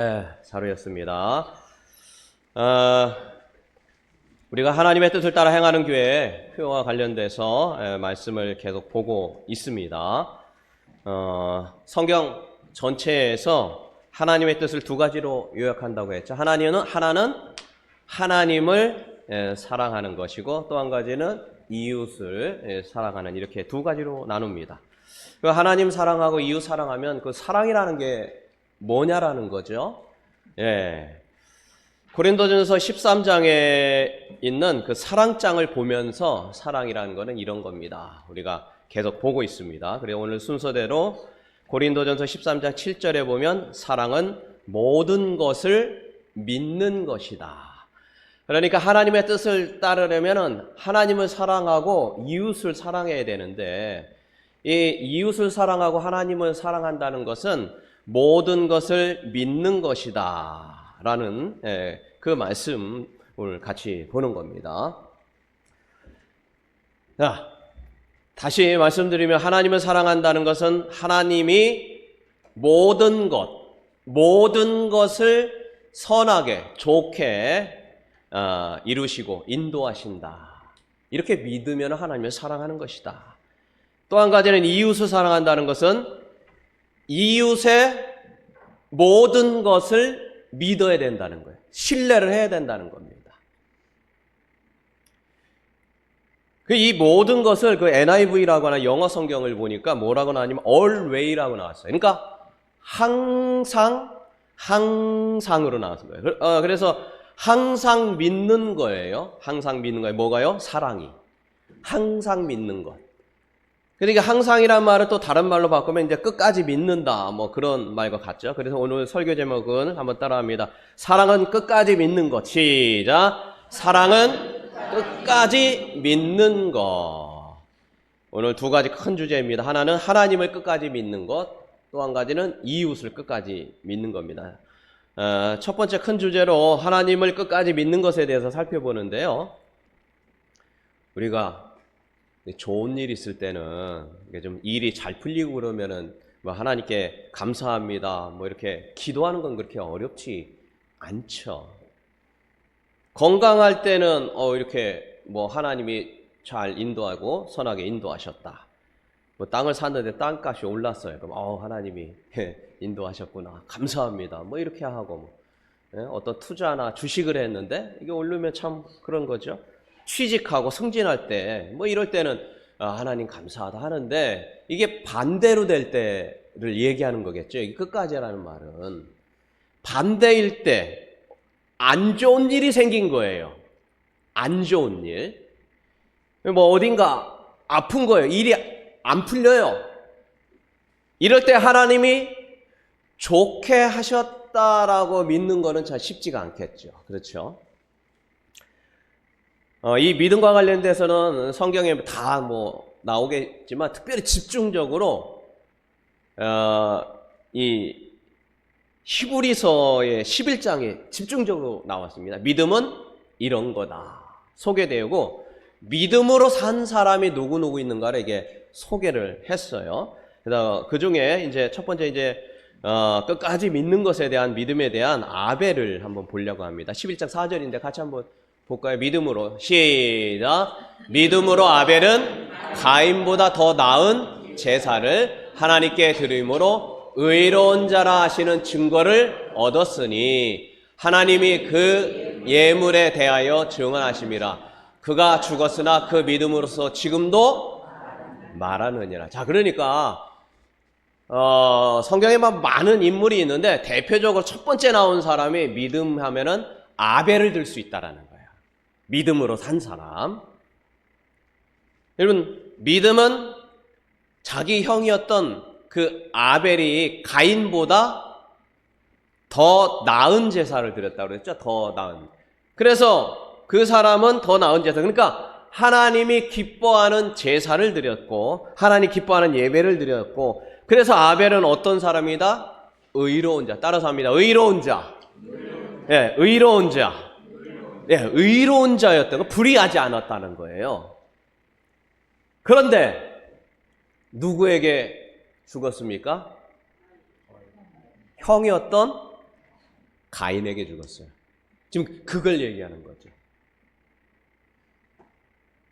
네, 사루였습니다. 우리가 하나님의 뜻을 따라 행하는 교회 표와 관련돼서 말씀을 계속 보고 있습니다. 성경 전체에서 하나님의 뜻을 두 가지로 요약한다고 했죠. 하나는 하나님을 사랑하는 것이고, 또 한 가지는 이웃을 사랑하는, 이렇게 두 가지로 나눕니다. 하나님 사랑하고 이웃 사랑하면 그 사랑이라는 게 뭐냐라는 거죠. 고린도전서 13장에 있는 그 사랑장을 보면서 사랑이라는 거는 이런 겁니다. 우리가 계속 보고 있습니다. 그래서 오늘 순서대로 고린도전서 13장 7절에 보면 사랑은 모든 것을 믿는 것이다. 그러니까 하나님의 뜻을 따르려면 하나님을 사랑하고 이웃을 사랑해야 되는데, 이 이웃을 사랑하고 하나님을 사랑한다는 것은 모든 것을 믿는 것이다 라는 그 말씀을 같이 보는 겁니다. 자, 다시 말씀드리면 하나님을 사랑한다는 것은 하나님이 모든 것을 선하게 좋게 이루시고 인도하신다, 이렇게 믿으면 하나님을 사랑하는 것이다. 또 한 가지는 이웃을 사랑한다는 것은 이웃의 모든 것을 믿어야 된다는 거예요. 신뢰를 해야 된다는 겁니다. 이 모든 것을 그 NIV라고 하나 영어 성경을 보니까 뭐라고 나왔냐면 alway라고 나왔어요. 그러니까 항상으로 나왔어요. 그래서 항상 믿는 거예요. 항상 믿는 거예요. 뭐가요? 사랑이. 항상 믿는 것. 그러니까 항상이란 말을 또 다른 말로 바꾸면 이제 끝까지 믿는다, 뭐 그런 말과 같죠. 그래서 오늘 설교 제목은 한번 따라합니다. 사랑은 끝까지 믿는 것. 시작. 사랑은 끝까지 믿는 것. 오늘 두 가지 큰 주제입니다. 하나는 하나님을 끝까지 믿는 것, 또 한 가지는 이웃을 끝까지 믿는 겁니다. 첫 번째 큰 주제로 하나님을 끝까지 믿는 것에 대해서 살펴보는데요. 우리가 좋은 일 있을 때는 좀 일이 잘 풀리고 그러면은 뭐 하나님께 감사합니다, 뭐 이렇게 기도하는 건 그렇게 어렵지 않죠. 건강할 때는 이렇게 뭐 하나님이 잘 인도하고 선하게 인도하셨다. 뭐 땅을 샀는데 땅값이 올랐어요. 그럼 하나님이 인도하셨구나, 감사합니다, 뭐 이렇게 하고, 어떤 투자나 주식을 했는데 이게 오르면 참 그런 거죠. 취직하고 승진할 때 뭐 이럴 때는 하나님 감사하다 하는데, 이게 반대로 될 때를 얘기하는 거겠죠. 이게 끝까지라는 말은 반대일 때 안 좋은 일이 생긴 거예요. 안 좋은 일, 뭐 어딘가 아픈 거예요. 일이 안 풀려요. 이럴 때 하나님이 좋게 하셨다라고 믿는 거는 참 쉽지가 않겠죠. 그렇죠? 이 믿음과 관련돼서는 성경에 다 뭐 나오겠지만 특별히 집중적으로 이 히브리서의 11장에 집중적으로 나왔습니다. 믿음은 이런 거다 소개되고, 믿음으로 산 사람이 누구 있는가를 이게 소개를 했어요. 그래서 그 중에 이제 첫 번째 끝까지 믿는 것에 대한 믿음에 대한 아벨을 한번 보려고 합니다. 11장 4절인데 같이 한번 볼까요? 믿음으로. 시작. 믿음으로 아벨은 가인보다 더 나은 제사를 하나님께 드림으로 의로운 자라 하시는 증거를 얻었으니 하나님이 그 예물에 대하여 증언하심이라. 그가 죽었으나 그 믿음으로서 지금도 말하느니라. 자, 그러니까 성경에만 많은 인물이 있는데 대표적으로 첫 번째 나온 사람이 믿음 하면은 아벨을 들 수 있다라는 거예요. 믿음으로 산 사람. 여러분, 믿음은 자기 형이었던 그 아벨이 가인보다 더 나은 제사를 드렸다고 그랬죠. 더 나은. 그래서 그 사람은 더 나은 제사, 그러니까 하나님이 기뻐하는 제사를 드렸고 하나님 기뻐하는 예배를 드렸고, 그래서 아벨은 어떤 사람이다? 의로운 자. 따라서 합니다. 의로운 자. 예, 의로운 자. 예, 의로운 자였던 거, 불의하지 않았다는 거예요. 그런데 누구에게 죽었습니까? 형이었던 가인에게 죽었어요. 지금 그걸 얘기하는 거죠.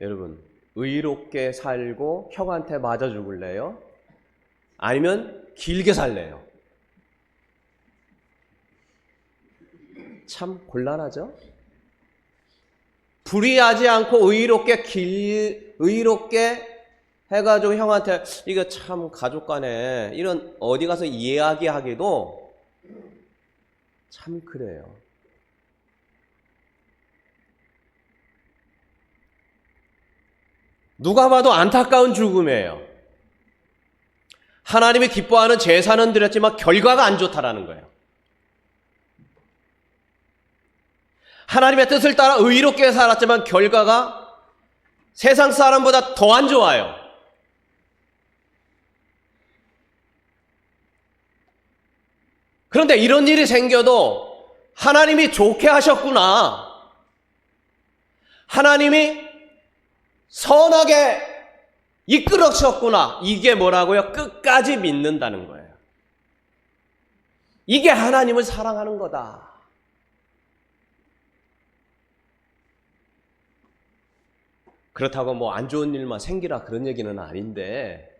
여러분, 의롭게 살고 형한테 맞아 죽을래요? 아니면 길게 살래요? 참 곤란하죠? 불의하지 않고 의롭게 해가지고 형한테 이거 참 가족 간에 이런 어디 가서 이야기하기도 참 그래요. 누가 봐도 안타까운 죽음이에요. 하나님이 기뻐하는 제사는 드렸지만 결과가 안 좋다라는 거예요. 하나님의 뜻을 따라 의롭게 살았지만 결과가 세상 사람보다 더 안 좋아요. 그런데 이런 일이 생겨도 하나님이 좋게 하셨구나. 하나님이 선하게 이끌어셨구나. 이게 뭐라고요? 끝까지 믿는다는 거예요. 이게 하나님을 사랑하는 거다. 그렇다고 뭐 안 좋은 일만 생기라 그런 얘기는 아닌데,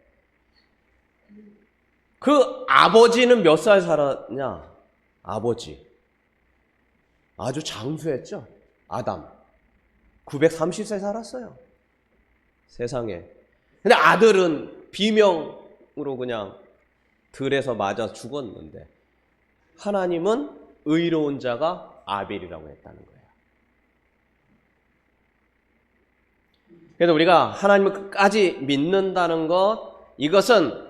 그 아버지는 몇 살 살았냐? 아버지 아주 장수했죠. 아담 930세 살았어요. 세상에. 근데 아들은 비명으로 그냥 들에서 맞아 죽었는데 하나님은 의로운 자가 아벨이라고 했다는 거예요. 그래서 우리가 하나님을 끝까지 믿는다는 것, 이것은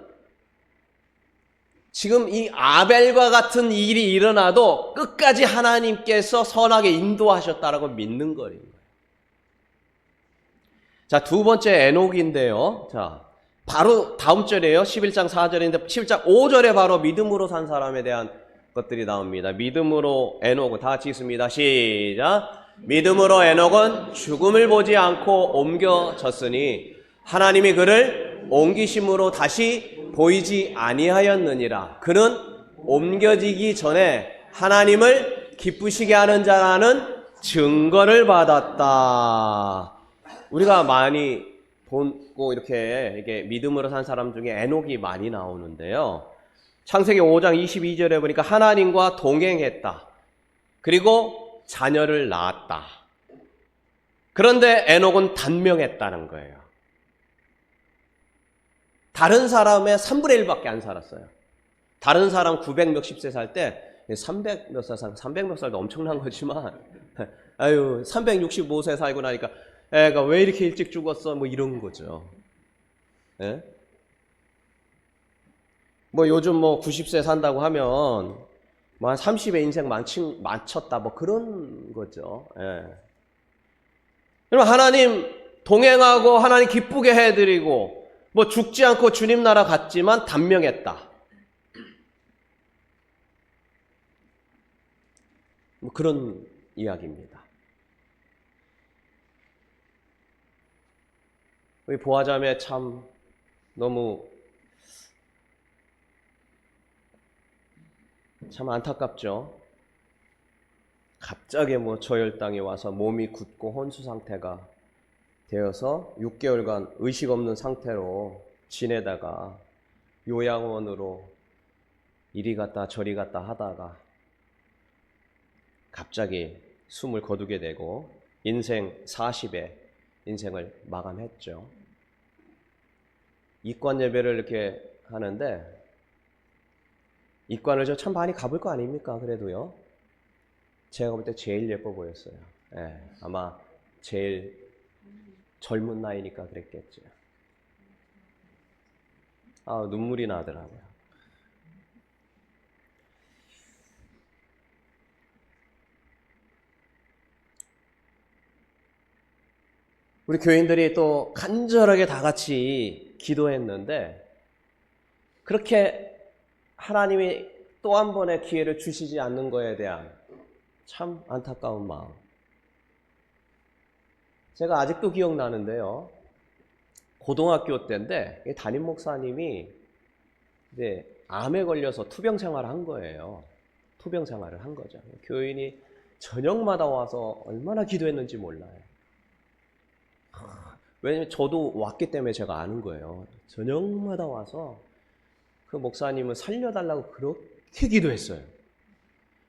지금 이 아벨과 같은 일이 일어나도 끝까지 하나님께서 선하게 인도하셨다라고 믿는 거예요. 자, 두 번째 에녹인데요. 자, 바로 다음 절이에요. 11장 4절인데 11장 5절에 바로 믿음으로 산 사람에 대한 것들이 나옵니다. 믿음으로 에녹은 다 같이 읽습니다. 시작. 믿음으로 에녹은 죽음을 보지 않고 옮겨졌으니 하나님이 그를 옮기심으로 다시 보이지 아니하였느니라. 그는 옮겨지기 전에 하나님을 기쁘시게 하는 자라는 증거를 받았다. 우리가 많이 보고 이렇게 믿음으로 산 사람 중에 에녹이 많이 나오는데요. 창세기 5장 22절에 보니까 하나님과 동행했다. 그리고 자녀를 낳았다. 그런데 에녹은 단명했다는 거예요. 다른 사람의 3분의 1밖에 안 살았어요. 다른 사람 900 몇십 세 살 때 300 몇 살, 300 몇 살도 엄청난 거지만 365세 살고 나니까 애가 왜 이렇게 일찍 죽었어? 뭐 이런 거죠. 예? 뭐 요즘 뭐 90세 산다고 하면 뭐 한 30의 인생 마쳤다 뭐 그런 거죠. 예. 그럼 하나님 동행하고 하나님 기쁘게 해드리고 뭐 죽지 않고 주님 나라 갔지만 단명했다. 뭐 그런 이야기입니다. 우리 보아자매 참 너무 참 안타깝죠. 갑자기 뭐 저혈당이 와서 몸이 굳고 혼수 상태가 되어서 6개월간 의식 없는 상태로 지내다가 요양원으로 이리 갔다 저리 갔다 하다가 갑자기 숨을 거두게 되고 인생 40에 인생을 마감했죠. 이관 예배를 이렇게 하는데 이관을 저 참 많이 가볼 거 아닙니까? 그래도요. 제가 볼 때 제일 예뻐 보였어요. 예, 아마 제일 젊은 나이니까 그랬겠죠. 눈물이 나더라고요. 우리 교인들이 또 간절하게 다 같이 기도했는데 그렇게 하나님이 또 한 번의 기회를 주시지 않는 것에 대한 참 안타까운 마음. 제가 아직도 기억나는데요. 고등학교 때인데 담임 목사님이 이제 암에 걸려서 투병 생활을 한 거예요. 투병 생활을 한 거죠. 교인이 저녁마다 와서 얼마나 기도했는지 몰라요. 왜냐면 저도 왔기 때문에 제가 아는 거예요. 저녁마다 와서 그 목사님을 살려달라고 그렇게 기도했어요.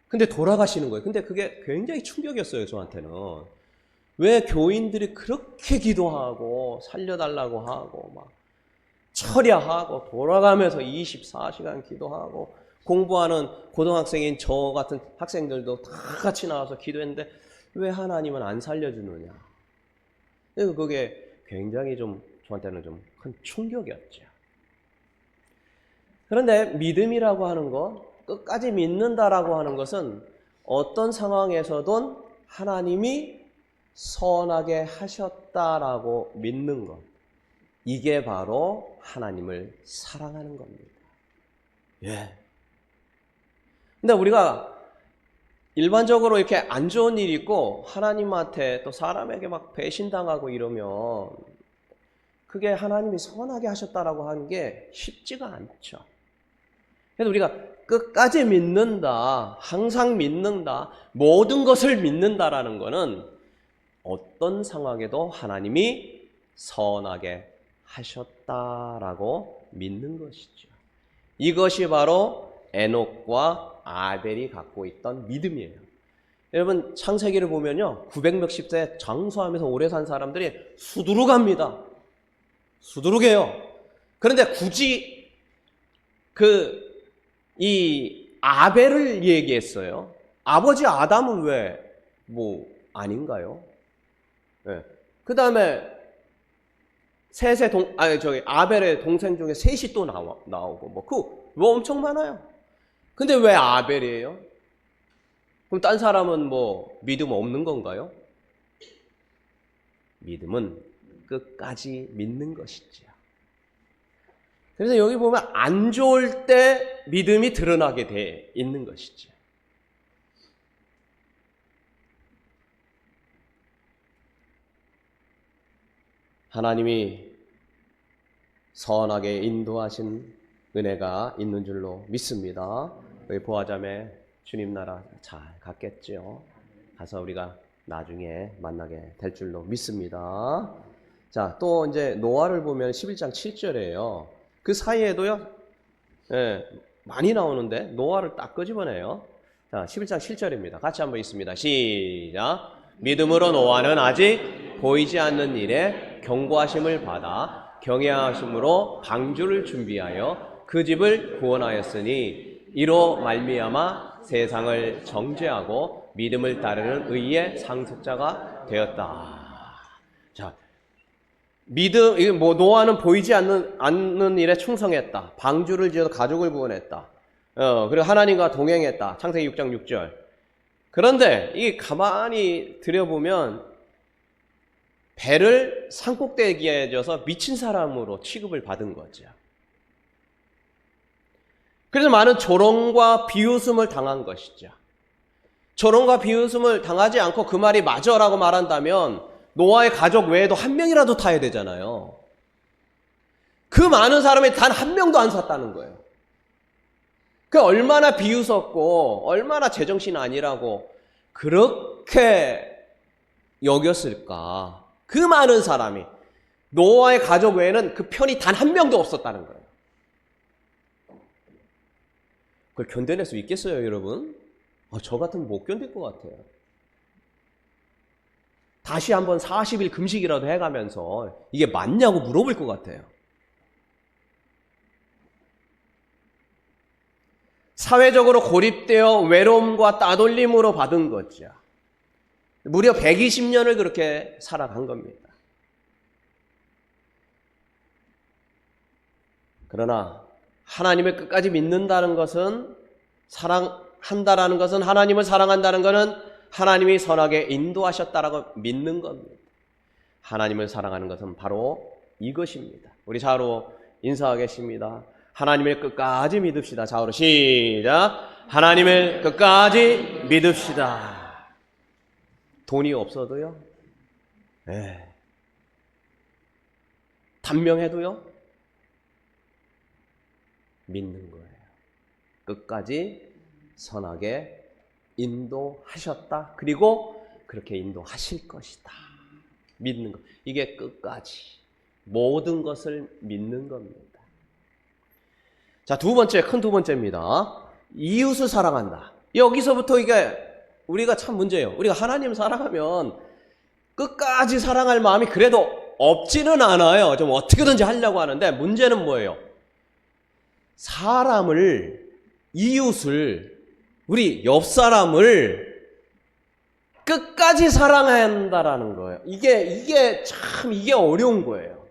근데 돌아가시는 거예요. 근데 그게 굉장히 충격이었어요, 저한테는. 왜 교인들이 그렇게 기도하고 살려달라고 하고 막 철야하고 돌아가면서 24시간 기도하고 공부하는 고등학생인 저 같은 학생들도 다 같이 나와서 기도했는데 왜 하나님은 안 살려주느냐. 그래서 그게 굉장히 좀 저한테는 좀 큰 충격이었죠. 그런데 믿음이라고 하는 것, 끝까지 믿는다라고 하는 것은 어떤 상황에서든 하나님이 선하게 하셨다라고 믿는 것. 이게 바로 하나님을 사랑하는 겁니다. 예. 근데 우리가 일반적으로 이렇게 안 좋은 일이 있고 하나님한테 또 사람에게 막 배신당하고 이러면 그게 하나님이 선하게 하셨다라고 하는 게 쉽지가 않죠. 그래서 우리가 끝까지 믿는다, 항상 믿는다, 모든 것을 믿는다라는 것은 어떤 상황에도 하나님이 선하게 하셨다라고 믿는 것이죠. 이것이 바로 에녹과 아벨이 갖고 있던 믿음이에요. 여러분 창세기를 보면요, 900몇십 세 장수하면서 오래 산 사람들이 수두룩합니다. 수두룩해요. 그런데 굳이 이 아벨을 얘기했어요. 아버지 아담은 왜 아닌가요? 네. 그 다음에 아벨의 동생 중에 셋이 또 나오고 엄청 많아요. 근데 왜 아벨이에요? 그럼 딴 사람은 믿음 없는 건가요? 믿음은 끝까지 믿는 것이죠. 그래서 여기 보면 안 좋을 때 믿음이 드러나게 돼 있는 것이죠. 하나님이 선하게 인도하신 은혜가 있는 줄로 믿습니다. 우리 보아자매 주님 나라 잘 갔겠죠. 가서 우리가 나중에 만나게 될 줄로 믿습니다. 자, 또 이제 노아를 보면 11장 7절이에요. 그 사이에도요, 많이 나오는데 노아를 딱 끄집어내요. 자, 11장 7절입니다. 같이 한번 읽습니다. 시작. 믿음으로 노아는 아직 보이지 않는 일에 경고하심을 받아 경외하심으로 방주를 준비하여 그 집을 구원하였으니 이로 말미암아 세상을 정죄하고 믿음을 따르는 의의 상속자가 되었다. 자, 노아는 보이지 않는 일에 충성했다. 방주를 지어서 가족을 구원했다. 그리고 하나님과 동행했다. 창세기 6장 6절. 그런데 이 가만히 들여보면 배를 산꼭대기에 져서 미친 사람으로 취급을 받은 거죠. 그래서 많은 조롱과 비웃음을 당한 것이죠. 조롱과 비웃음을 당하지 않고 그 말이 맞아라고 말한다면 노아의 가족 외에도 한 명이라도 타야 되잖아요. 그 많은 사람이 단 한 명도 안 샀다는 거예요. 그 얼마나 비웃었고 얼마나 제정신 아니라고 그렇게 여겼을까. 그 많은 사람이 노아의 가족 외에는 그 편이 단 한 명도 없었다는 거예요. 그걸 견뎌낼 수 있겠어요, 여러분? 저 같으면 못 견딜 것 같아요. 다시 한번 40일 금식이라도 해가면서 이게 맞냐고 물어볼 것 같아요. 사회적으로 고립되어 외로움과 따돌림으로 받은 거죠. 무려 120년을 그렇게 살아간 겁니다. 그러나 하나님을 끝까지 믿는다는 것은, 사랑한다라는 것은, 하나님을 사랑한다는 것은 하나님이 선하게 인도하셨다라고 믿는 겁니다. 하나님을 사랑하는 것은 바로 이것입니다. 우리 좌우로 인사하겠습니다. 하나님을 끝까지 믿읍시다. 좌우로 시작. 하나님을 끝까지 믿읍시다. 돈이 없어도요? 단명해도요? 믿는 거예요. 끝까지 선하게 인도하셨다. 그리고 그렇게 인도하실 것이다. 믿는 것. 이게 끝까지 모든 것을 믿는 겁니다. 자, 큰 두 번째입니다. 이웃을 사랑한다. 여기서부터 이게 우리가 참 문제예요. 우리가 하나님 사랑하면 끝까지 사랑할 마음이 그래도 없지는 않아요. 좀 어떻게든지 하려고 하는데 문제는 뭐예요? 사람을, 이웃을, 우리 옆 사람을 끝까지 사랑해야 한다라는 거예요. 이게 어려운 거예요.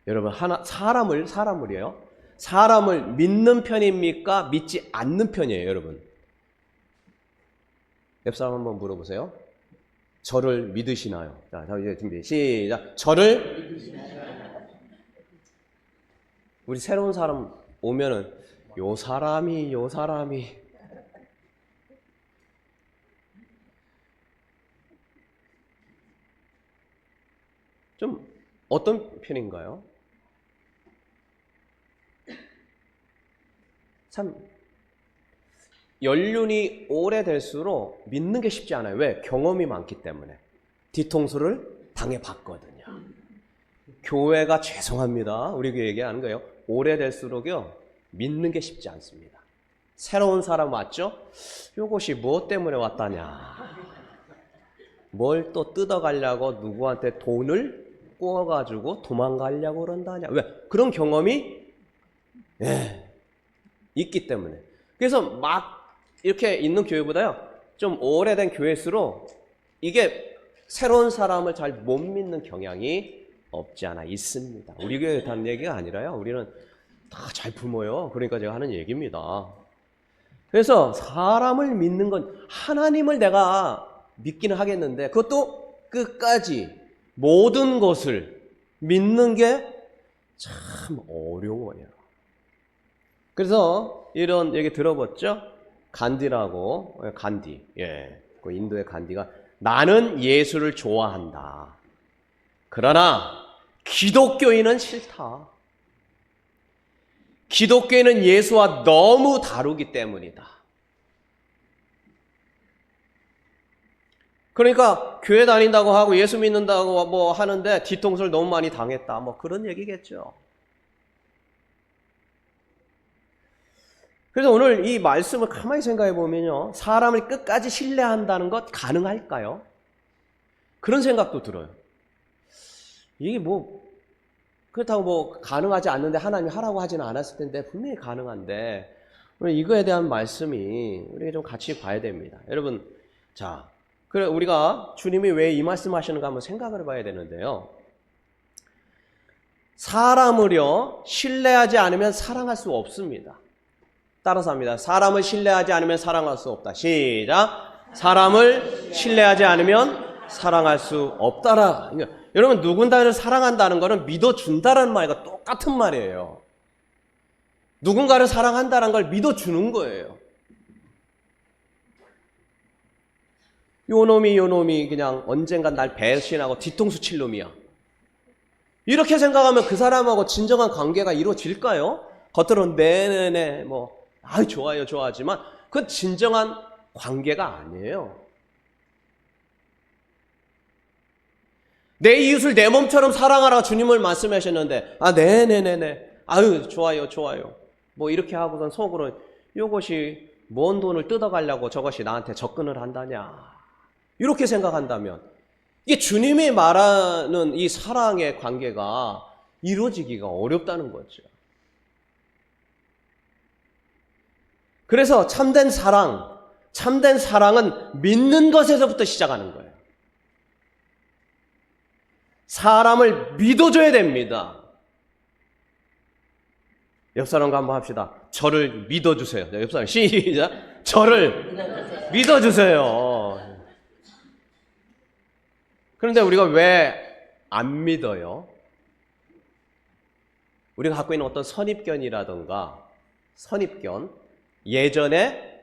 여러분, 사람을요? 사람을 믿는 편입니까? 믿지 않는 편이에요, 여러분? 옆 사람 한번 물어보세요. 저를 믿으시나요? 자, 이제 준비, 시작. 저를 믿으시나요? 우리 새로운 사람 오면은 요 사람이 좀 어떤 편인가요? 참 연륜이 오래될수록 믿는 게 쉽지 않아요. 왜? 경험이 많기 때문에. 뒤통수를 당해봤거든요. 교회가 죄송합니다. 우리 교회 얘기하는 거예요. 오래될수록요 믿는 게 쉽지 않습니다. 새로운 사람 왔죠? 요것이 무엇 때문에 왔다냐, 뭘 또 뜯어가려고 누구한테 돈을 구워가지고 도망가려고 그런다냐. 왜? 그런 경험이 있기 때문에. 그래서 막 이렇게 있는 교회보다요 좀 오래된 교회일수록 이게 새로운 사람을 잘 못 믿는 경향이 없지 않아 있습니다. 우리 교회에 하는 얘기가 아니라요, 우리는 다 잘 품어요. 그러니까 제가 하는 얘기입니다. 그래서 사람을 믿는 건, 하나님을 내가 믿기는 하겠는데 그것도 끝까지 모든 것을 믿는 게 참 어려워요. 그래서 이런 얘기 들어봤죠? 간디라고, 간디, 그 인도의 간디가 나는 예수를 좋아한다. 그러나 기독교인은 싫다. 기독교인은 예수와 너무 다르기 때문이다. 그러니까 교회 다닌다고 하고 예수 믿는다고 뭐 하는데 뒤통수를 너무 많이 당했다. 뭐 그런 얘기겠죠. 그래서 오늘 이 말씀을 가만히 생각해 보면요, 사람을 끝까지 신뢰한다는 것 가능할까요? 그런 생각도 들어요. 이게 뭐 그렇다고 뭐 가능하지 않는데 하나님이 하라고 하지는 않았을 텐데 분명히 가능한데, 이거에 대한 말씀이 우리가 좀 같이 봐야 됩니다. 여러분, 자, 그래 우리가 주님이 왜 이 말씀 하시는가 한번 생각을 해봐야 되는데요. 사람을요 신뢰하지 않으면 사랑할 수 없습니다. 따라서 합니다. 사람을 신뢰하지 않으면 사랑할 수 없다. 시작. 사람을 신뢰하지 않으면 사랑할 수 없다라. 그러니까 여러분, 누군가를 사랑한다는 것은 믿어준다는 말과 똑같은 말이에요. 누군가를 사랑한다는 걸 믿어주는 거예요. 요 놈이 그냥 언젠간 날 배신하고 뒤통수 칠 놈이야. 이렇게 생각하면 그 사람하고 진정한 관계가 이루어질까요? 겉으로는 네네네 뭐 좋아요 좋아하지만 그건 진정한 관계가 아니에요. 내 이웃을 내 몸처럼 사랑하라 주님을 말씀하셨는데 네네네네 좋아요 뭐 이렇게 하고선 속으로 이것이 뭔 돈을 뜯어가려고 저것이 나한테 접근을 한다냐, 이렇게 생각한다면 이게 주님이 말하는 이 사랑의 관계가 이루어지기가 어렵다는 거죠. 그래서 참된 사랑은 믿는 것에서부터 시작하는 거예요. 사람을 믿어줘야 됩니다. 옆 사람과 한번 합시다. 저를 믿어주세요. 옆 사람 시작. 저를 믿어주세요. 그런데 우리가 왜 안 믿어요? 우리가 갖고 있는 어떤 선입견이라든가 예전에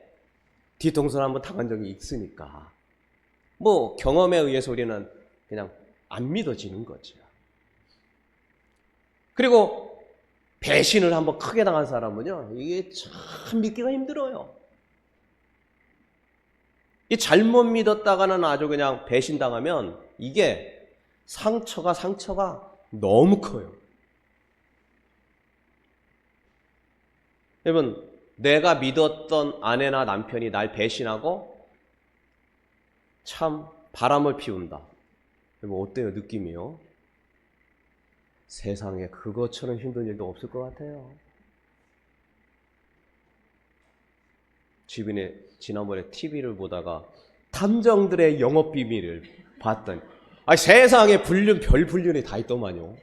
뒤통수를 한번 당한 적이 있으니까 뭐 경험에 의해서 우리는 그냥 안 믿어지는 거죠. 그리고 배신을 한번 크게 당한 사람은요, 이게 참 믿기가 힘들어요. 이 잘못 믿었다가는 아주 그냥 배신당하면 이게 상처가 너무 커요. 여러분, 내가 믿었던 아내나 남편이 날 배신하고 참 바람을 피운다. 여러분, 어때요? 느낌이요? 세상에 그것처럼 힘든 일도 없을 것 같아요. 주변에 지난번에 TV를 보다가 탐정들의 영업 비밀을 봤더니 세상에 별 불륜이 다 있더만요.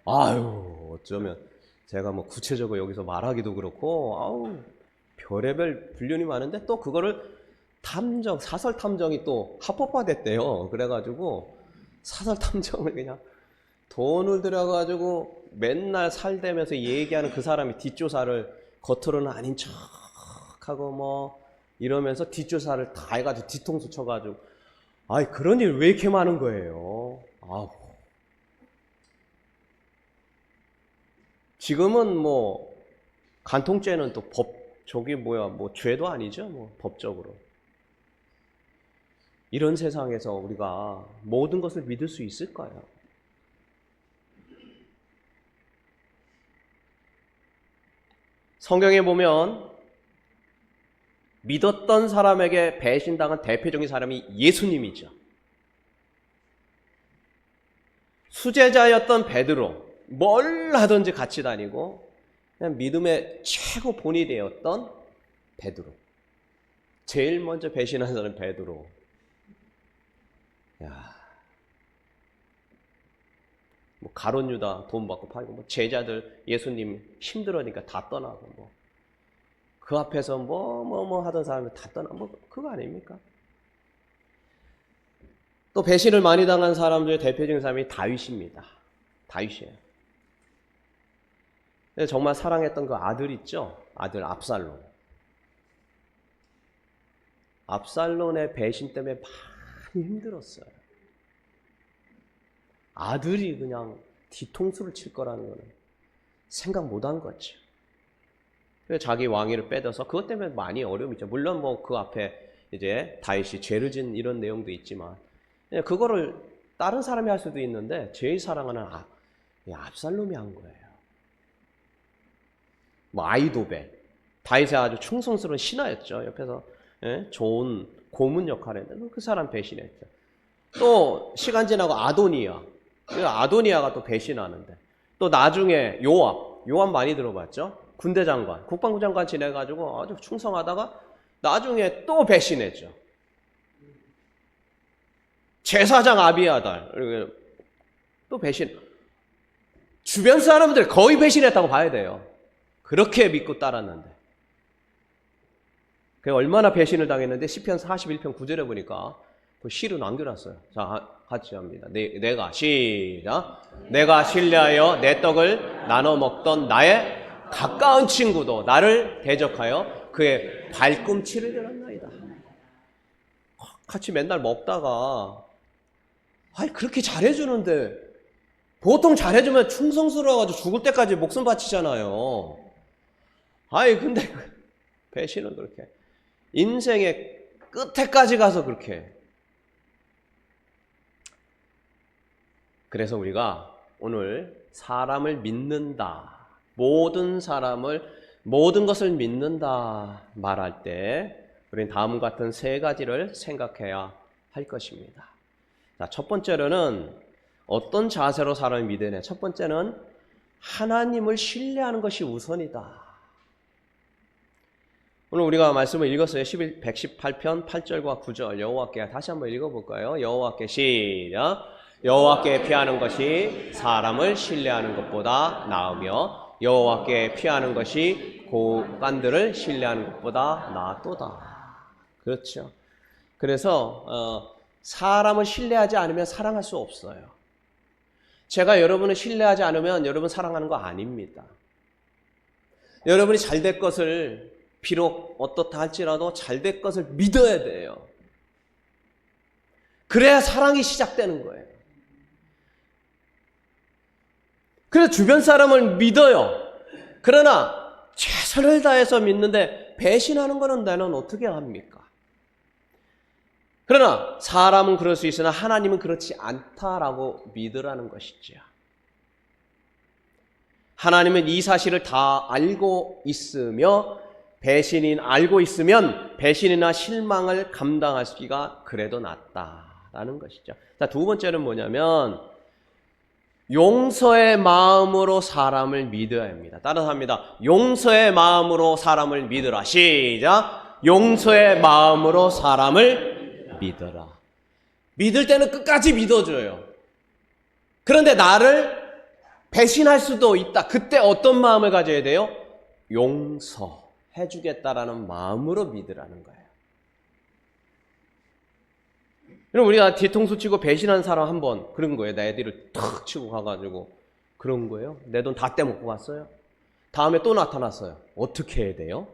아유, 어쩌면 제가 뭐 구체적으로 여기서 말하기도 그렇고 별의별 불륜이 많은데 또 그거를 사설 탐정이 또 합법화됐대요. 그래가지고 사설 탐정을 그냥 돈을 들여가지고 맨날 살대면서 얘기하는 그 사람이 뒷조사를 겉으로는 아닌 척하고 뭐 이러면서 뒷조사를 다 해가지고 뒤통수 쳐가지고 그런 일 왜 이렇게 많은 거예요? 지금은 뭐 간통죄는 또 죄도 아니죠, 뭐 법적으로. 이런 세상에서 우리가 모든 것을 믿을 수 있을까요? 성경에 보면 믿었던 사람에게 배신당한 대표적인 사람이 예수님이죠. 수제자였던 베드로, 뭘 하든지 같이 다니고 그냥 믿음의 최고 본이 되었던 베드로. 제일 먼저 배신한 사람은 베드로. 뭐 가룟 유다 돈 받고 팔고, 뭐 제자들 예수님 힘들으니까 다 떠나고, 그 앞에서 뭐 하던 사람이 다 떠나고, 그거 아닙니까? 또 배신을 많이 당한 사람 중에 대표적인 사람이 다윗입니다. 다윗이에요. 정말 사랑했던 그 아들 있죠? 아들 압살론. 압살론의 배신 때문에 많이 힘들었어요. 아들이 그냥 뒤통수를 칠 거라는 거는 생각 못한 거죠. 그래서 자기 왕위를 빼앗아서 그것 때문에 많이 어려움이 있죠. 물론 뭐 그 앞에 이제 다윗이 죄를 진 이런 내용도 있지만, 그거를 다른 사람이 할 수도 있는데 제일 사랑하는 압살롬이 한 거예요. 뭐 아이도벨, 다윗의 아주 충성스러운 신하였죠. 옆에서 좋은 고문 역할을 했는데 그 사람 배신했죠. 또 시간 지나고 아도니아가 또 배신하는데, 또 나중에 요압 많이 들어봤죠? 군대 장관, 국방부 장관 지내가지고 아주 충성하다가 나중에 또 배신했죠. 제사장 아비아달 또 배신. 주변 사람들 거의 배신했다고 봐야 돼요. 그렇게 믿고 따랐는데. 그 얼마나 배신을 당했는데 시편 41편 9절에 보니까 그 시로 남겨놨어요. 자, 같이 합니다. 내가 시작. 내가 신뢰하여 내 떡을 나눠 먹던 나의 가까운 친구도 나를 대적하여 그의 발꿈치를 들었나이다. 같이 맨날 먹다가 그렇게 잘해주는데, 보통 잘해주면 충성스러워가지고 죽을 때까지 목숨 바치잖아요. 근데 배신은 그렇게 인생의 끝에까지 가서 그렇게. 그래서 우리가 오늘 사람을 믿는다, 모든 것을 믿는다 말할 때 우리는 다음 같은 세 가지를 생각해야 할 것입니다. 자, 첫 번째로는 어떤 자세로 사람을 믿으냐. 첫 번째는 하나님을 신뢰하는 것이 우선이다. 오늘 우리가 말씀을 읽었어요. 118편 8절과 9절 여호와께 다시 한번 읽어볼까요? 여호와께 시작. 여호와께 피하는 것이 사람을 신뢰하는 것보다 나으며 여호와께 피하는 것이 고관들을 신뢰하는 것보다 나았도다. 그렇죠. 그래서 사람을 신뢰하지 않으면 사랑할 수 없어요. 제가 여러분을 신뢰하지 않으면 여러분 사랑하는 거 아닙니다. 여러분이 잘될 것을, 비록 어떻다 할지라도 잘될 것을 믿어야 돼요. 그래야 사랑이 시작되는 거예요. 그래서 주변 사람을 믿어요. 그러나 최선을 다해서 믿는데 배신하는 것은 나는 어떻게 합니까? 그러나 사람은 그럴 수 있으나 하나님은 그렇지 않다라고 믿으라는 것이죠. 하나님은 이 사실을 다 알고 있으며 알고 있으면 배신이나 실망을 감당하기가 그래도 낫다라는 것이죠. 자, 두 번째는 뭐냐면 용서의 마음으로 사람을 믿어야 합니다. 따라서 합니다. 용서의 마음으로 사람을 믿으라. 시작. 용서의 마음으로 사람을 믿어라. 믿을 때는 끝까지 믿어줘요. 그런데 나를 배신할 수도 있다. 그때 어떤 마음을 가져야 돼요? 용서해주겠다라는 마음으로 믿으라는 거예요. 그럼 우리가 뒤통수 치고 배신한 사람 한번 그런 거예요. 내 애들을 탁 치고 가가지고 그런 거예요. 내 돈 다 떼먹고 갔어요. 다음에 또 나타났어요. 어떻게 해야 돼요?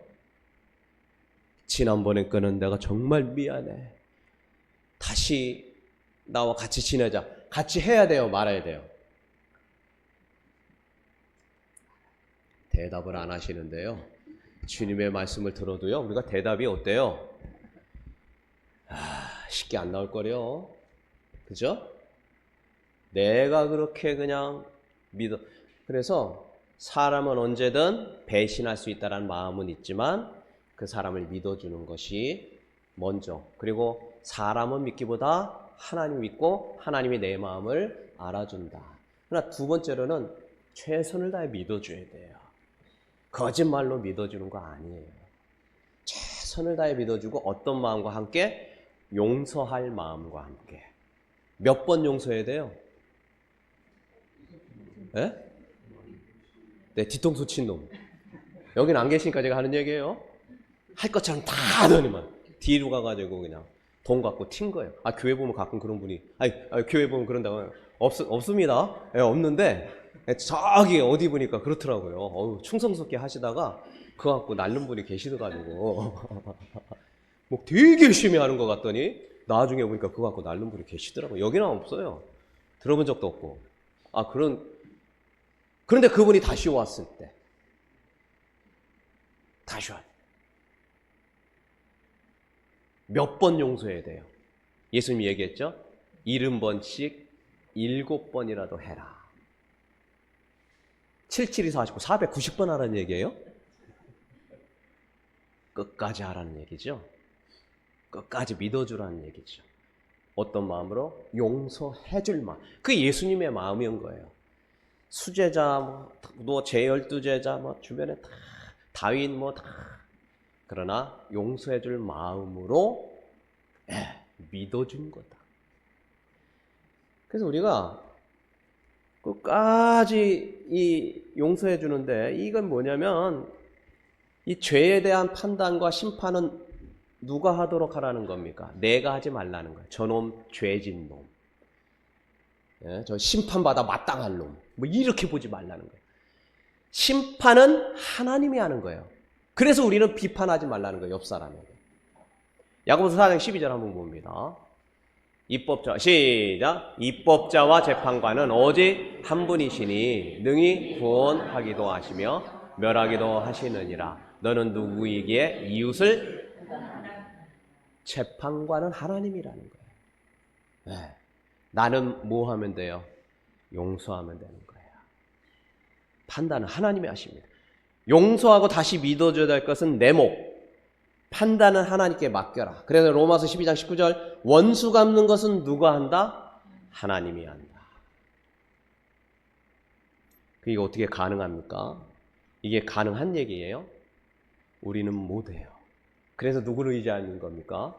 지난번에 거는 내가 정말 미안해. 다시 나와 같이 지내자. 같이 해야 돼요? 말아야 돼요? 대답을 안 하시는데요. 주님의 말씀을 들어도요. 우리가 대답이 어때요? 쉽게 안 나올 거래요. 그죠? 내가 그렇게 그냥 믿어. 그래서 사람은 언제든 배신할 수 있다는 마음은 있지만 그 사람을 믿어주는 것이 먼저. 그리고 사람은 믿기보다 하나님 믿고 하나님이 내 마음을 알아준다. 그러나 두 번째로는 최선을 다해 믿어줘야 돼요. 거짓말로 믿어주는 거 아니에요. 최선을 다해 믿어주고 어떤 마음과 함께? 용서할 마음과 함께. 몇 번 용서해야 돼요? 네? 네, 뒤통수 친 놈. 여긴 안 계시니까 제가 하는 얘기예요. 할 것처럼 다 하더니만 뒤로 가가지고 그냥 돈 갖고 튄 거예요. 교회 보면 가끔 그런 분이 교회 보면 그런다고 없습니다. 네, 없는데 저기 어디 보니까 그렇더라고요. 충성스럽게 하시다가 그거 갖고 날른 분이 계시더라고. 뭐 되게 열심히 하는 것 같더니 나중에 보니까 그거 갖고 날른 분이 계시더라고요. 여기는 없어요. 들어본 적도 없고. 그런데 그분이 다시 왔을 때 다시 와요. 몇 번 용서해야 돼요? 예수님이 얘기했죠? 70번씩 7번이라도 해라. 77이 49, 490번 하라는 얘기예요? 끝까지 하라는 얘기죠. 끝까지 믿어주라는 얘기죠. 어떤 마음으로? 용서해줄 마음. 그게 예수님의 마음이었던 거예요. 수제자, 제12제자, 주변에 다, 다윗 다. 그러나 용서해줄 마음으로 믿어준 거다. 그래서 우리가 끝까지 이 용서해 주는데 이건 뭐냐면 이 죄에 대한 판단과 심판은 누가 하도록 하라는 겁니까? 내가 하지 말라는 거예요. 저놈 죄진 놈. 저 심판받아 마땅할 놈. 이렇게 보지 말라는 거예요. 심판은 하나님이 하는 거예요. 그래서 우리는 비판하지 말라는 거예요. 옆 사람에게. 야고보서 4장 12절 한번 봅니다. 입법자, 시작. 입법자와 재판관은 오직 한 분이시니 능히 구원하기도 하시며 멸하기도 하시느니라. 너는 누구이기에 이웃을? 재판관은 하나님이라는 거예요. 네. 나는 뭐 하면 돼요? 용서하면 되는 거예요. 판단은 하나님이 하십니다. 용서하고 다시 믿어줘야 될 것은 내 목. 판단은 하나님께 맡겨라. 그래서 로마서 12장 19절 원수 갚는 것은 누가 한다? 하나님이 한다. 그게 어떻게 가능합니까? 이게 가능한 얘기예요? 우리는 못해요. 그래서 누구를 의지하는 겁니까?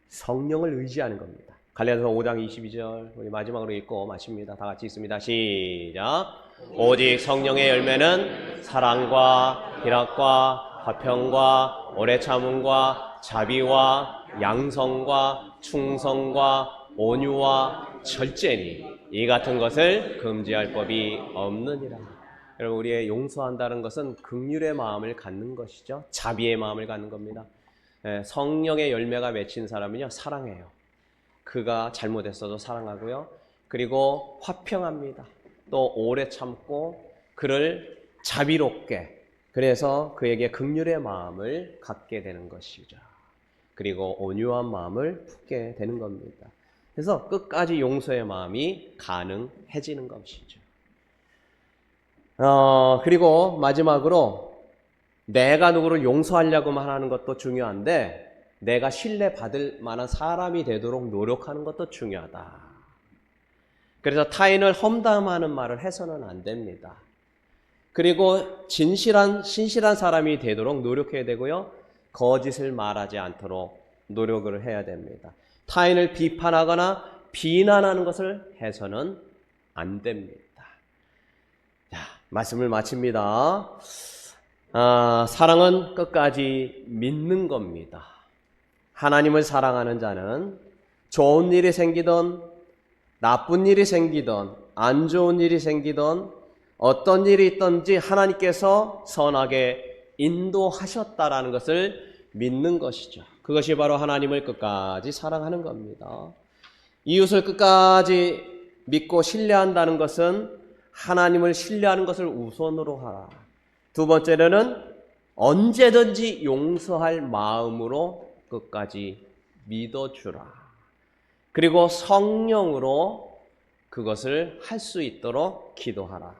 성령을 의지하는 겁니다. 갈라디아서 5장 22절 우리 마지막으로 읽고 마칩니다. 다 같이 읽습니다. 시작. 오직 성령의 열매는 사랑과 희락과 화평과 오래 참음과 자비와 양성과 충성과 온유와 절제니 이 같은 것을 금지할 법이 없느니라. 여러분, 우리의 용서한다는 것은 긍휼의 마음을 갖는 것이죠. 자비의 마음을 갖는 겁니다. 성령의 열매가 맺힌 사람은요, 사랑해요. 그가 잘못했어도 사랑하고요. 그리고 화평합니다. 또 오래 참고 그를 자비롭게, 그래서 그에게 긍휼의 마음을 갖게 되는 것이죠. 그리고 온유한 마음을 품게 되는 겁니다. 그래서 끝까지 용서의 마음이 가능해지는 것이죠. 그리고 마지막으로 내가 누구를 용서하려고만 하는 것도 중요한데 내가 신뢰받을 만한 사람이 되도록 노력하는 것도 중요하다. 그래서 타인을 험담하는 말을 해서는 안 됩니다. 그리고 신실한 사람이 되도록 노력해야 되고요. 거짓을 말하지 않도록 노력을 해야 됩니다. 타인을 비판하거나 비난하는 것을 해서는 안 됩니다. 자, 말씀을 마칩니다. 사랑은 끝까지 믿는 겁니다. 하나님을 사랑하는 자는 좋은 일이 생기든 나쁜 일이 생기든 안 좋은 일이 생기든 어떤 일이 있든지 하나님께서 선하게 인도하셨다라는 것을 믿는 것이죠. 그것이 바로 하나님을 끝까지 사랑하는 겁니다. 이웃을 끝까지 믿고 신뢰한다는 것은 하나님을 신뢰하는 것을 우선으로 하라. 두 번째로는 언제든지 용서할 마음으로 끝까지 믿어주라. 그리고 성령으로 그것을 할 수 있도록 기도하라.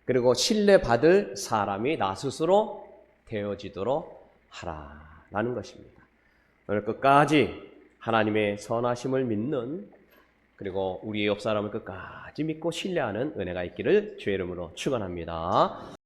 그리고 신뢰받을 사람이 나 스스로 되어지도록 하라라는 것입니다. 오늘 끝까지 하나님의 선하심을 믿는, 그리고 우리의 옆 사람을 끝까지 믿고 신뢰하는 은혜가 있기를 주의 이름으로 축원합니다.